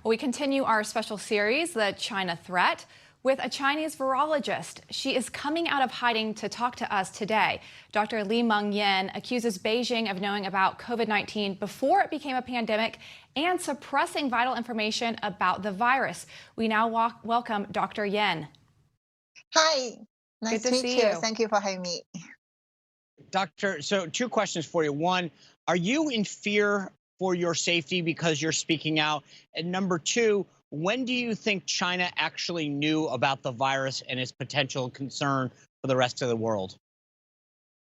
We continue our special series, The China Threat, with a Chinese virologist. She is coming out of hiding to talk to us today. Dr. Meng accuses Beijing of knowing about COVID-19 before it became a pandemic and suppressing vital information about the virus. We now welcome Dr. Yan. Hi, nice Good to to meet see you. you. Thank you for having me. Doctor, so two questions for you. One, are you in fear for your safety because you're speaking out? And number two, when do you think China actually knew about the virus and its potential concern for the rest of the world?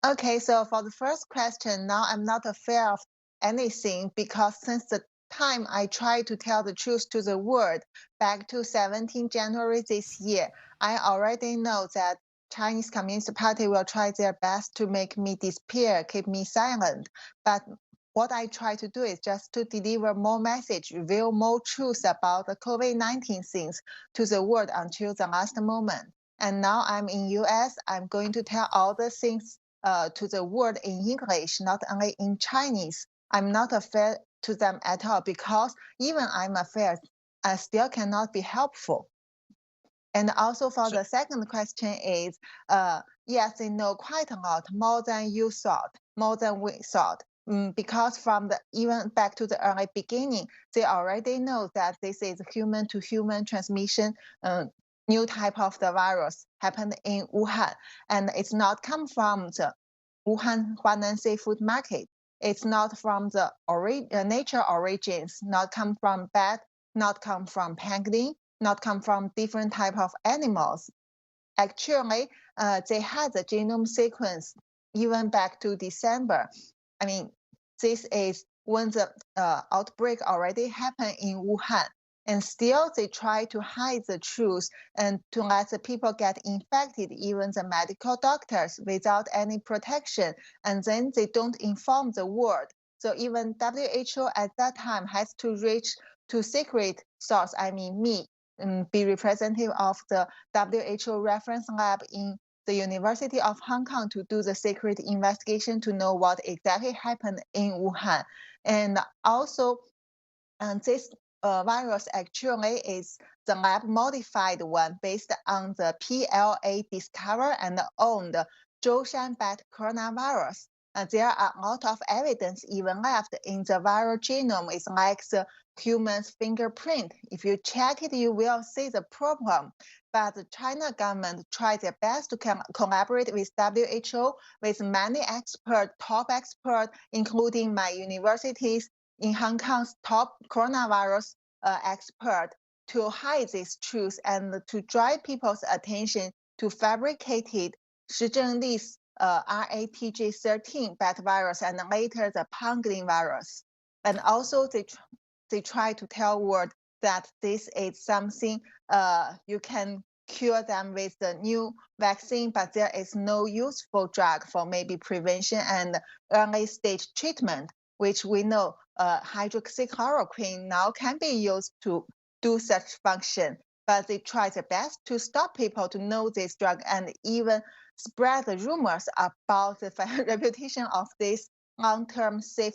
Okay, so for the first question, now I'm not afraid of anything because since the time I tried to tell the truth to the world back to 17 January this year, I already know that Chinese Communist Party will try their best to make me disappear, keep me silent. But what I try to do is just to deliver more message, reveal more truth about the COVID-19 things to the world until the last moment. And now I'm in US, I'm going to tell all the things to the world in English, not only in Chinese. I'm not afraid to them at all because even I'm afraid, I still cannot be helpful. And also for So, the second question is, yes, they know quite a lot, more than you thought, more than we thought. Because from the even back to the early beginning, they already know that this is human-to-human transmission, new type of the virus happened in Wuhan, and it's not come from the Wuhan Huanan seafood market. It's not from the nature origins, not come from bat, not come from penguin, not come from different type of animals. Actually, they had the genome sequence even back to December. I mean, this is when the outbreak already happened in Wuhan. And still, they try to hide the truth and to let the people get infected, even the medical doctors, without any protection. And then they don't inform the world. So even WHO at that time has to reach to secret source, I mean me, be representative of the WHO reference lab in the University of Hong Kong to do the secret investigation to know what exactly happened in Wuhan. And also, this virus actually is the lab modified one based on the PLA discovered and owned Zhoushan bat coronavirus. There are a lot of evidence even left in the viral genome. It's like the human's fingerprint. If you check it, you will see the problem. But the China government tried their best to collaborate with WHO, with many experts, top experts, including my universities in Hong Kong's top coronavirus expert, to hide this truth and to drive people's attention to fabricated Shi Zhengli's RATG13 bat virus and later the pangolin virus. And also they try to tell world that this is something you can cure them with the new vaccine, but there is no useful drug for maybe prevention and early stage treatment, which we know hydroxychloroquine now can be used to do such function. But they try their best to stop people to know this drug and even spread the rumors about the reputation of this long-term safe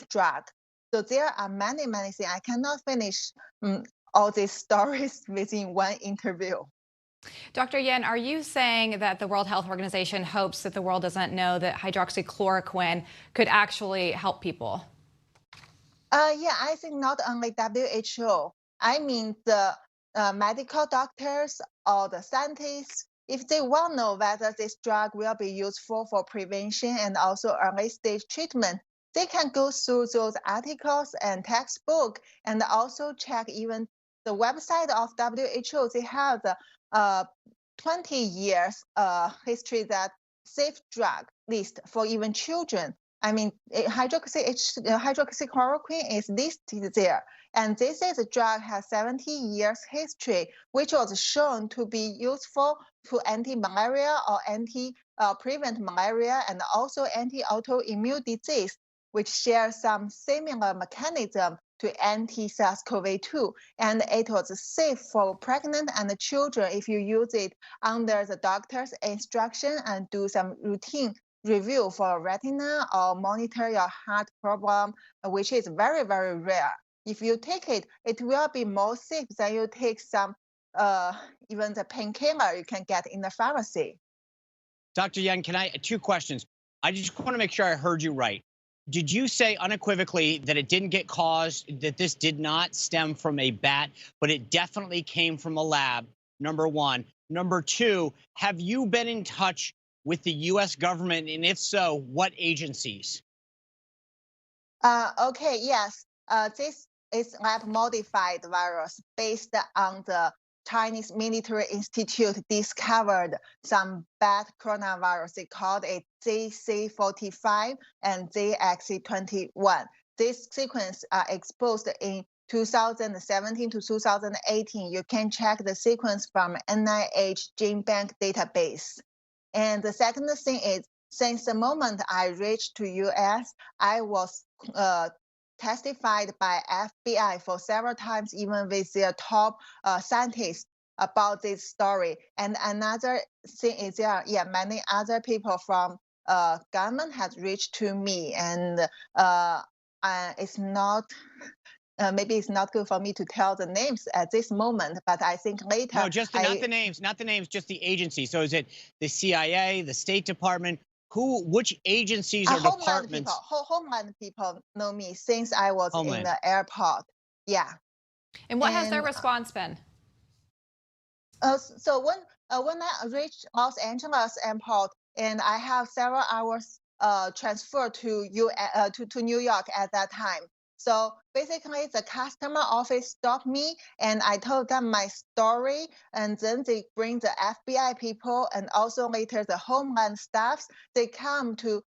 drug. So there are many things. I cannot finish all these stories within one interview. Dr. Yan, are you saying that the World Health Organization hopes that the world doesn't know that hydroxychloroquine could actually help people? Yeah, I think not only WHO. I mean the medical doctors or the scientists, if they want to know whether this drug will be useful for prevention and also early stage treatment, they can go through those articles and textbook and also check even the website of WHO. They have the 20 years history that safe drug list for even children. I mean, hydroxychloroquine is listed there. And this is a drug has 70 years history, which was shown to be useful to anti-malaria or prevent malaria and also anti-autoimmune disease, which share some similar mechanism to anti-SARS-CoV-2. And it was safe for pregnant and children if you use it under the doctor's instruction and do some routine review for retina or monitor your heart problem, which is very rare. If you take it, it will be more safe than you take some even the painkiller you can get in the pharmacy. Dr. Yang, two questions. I just want to make sure I heard you right. Did you say unequivocally that it didn't get caused, that this did not stem from a bat, but it definitely came from a lab, number one? Number two, have you been in touch with the U.S. government, and if so, what agencies? Okay, yes. This is lab-modified virus based on the Chinese Military Institute discovered some bad coronavirus. They called it ZC45 and ZXC21. This sequence are exposed in 2017 to 2018. You can check the sequence from NIH Gene Bank database. And the second thing is, since the moment I reached to US, I was testified by FBI for several times, even with their top scientists about this story. And another thing is many other people from government has reached to me, and it's not. Maybe it's not good for me to tell the names at this moment, but I think later. No, just not the names, just the agency. So is it the CIA, the State Department? Which agencies or departments? Homeland people know me since I was in the airport. Yeah. And what has their response been? So when I reached Los Angeles airport, and I have several hours transfer to New York at that time. So basically, the customer office stopped me, and I told them my story, and then they bring the FBI people and also later the Homeland staffs. They come to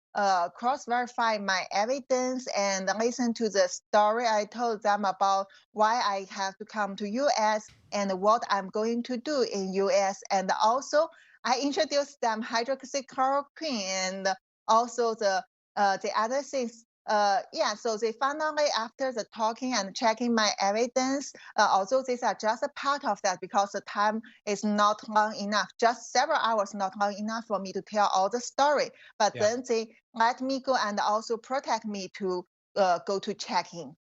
cross-verify my evidence and listen to the story I told them about why I have to come to U.S. and what I'm going to do in U.S. And also, I introduced them hydroxychloroquine and also the other things. So they finally, after the talking and checking my evidence, although these are just a part of that because the time is not long enough, just several hours not long enough for me to tell all the story. But then they let me go and also protect me to go to checking.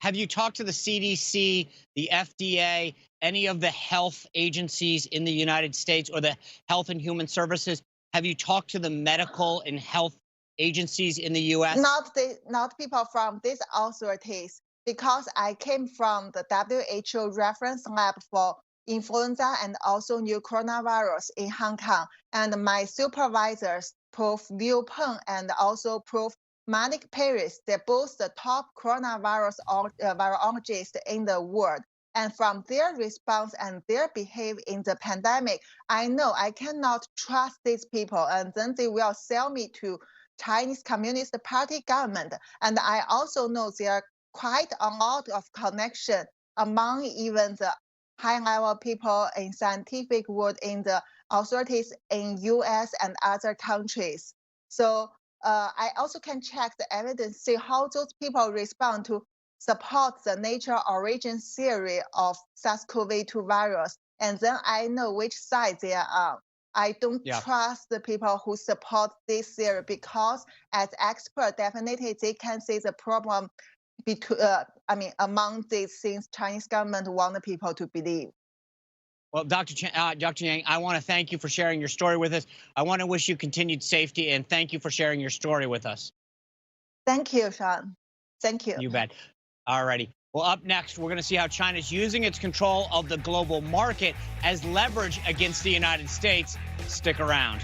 Have you talked to the CDC, the FDA, any of the health agencies in the United States or the Health and Human Services? Have you talked to the medical and health agencies in the U.S.? Not people from these authorities, because I came from the WHO reference lab for influenza and also new coronavirus in Hong Kong. And my supervisors, Prof. Liu Peng and also Prof. Malik Paris, they're both the top coronavirus virologists in the world. And from their response and their behavior in the pandemic, I know I cannot trust these people, and then they will sell me to Chinese Communist Party government. And I also know there are quite a lot of connection among even the high-level people in scientific world, in the authorities in U.S. and other countries. So I also can check the evidence, see how those people respond to support the nature origin theory of SARS-CoV-2 virus. And then I know which side they are on. I don't trust the people who support this theory because as experts, definitely they can see the problem between, among these things Chinese government want the people to believe. Well, Dr. Yang, I want to thank you for sharing your story with us. I want to wish you continued safety, and thank you for sharing your story with us. Thank you, Sean. Thank you. You bet. All righty. Well, up next, we're going to see how China's using its control of the global market as leverage against the United States. Stick around.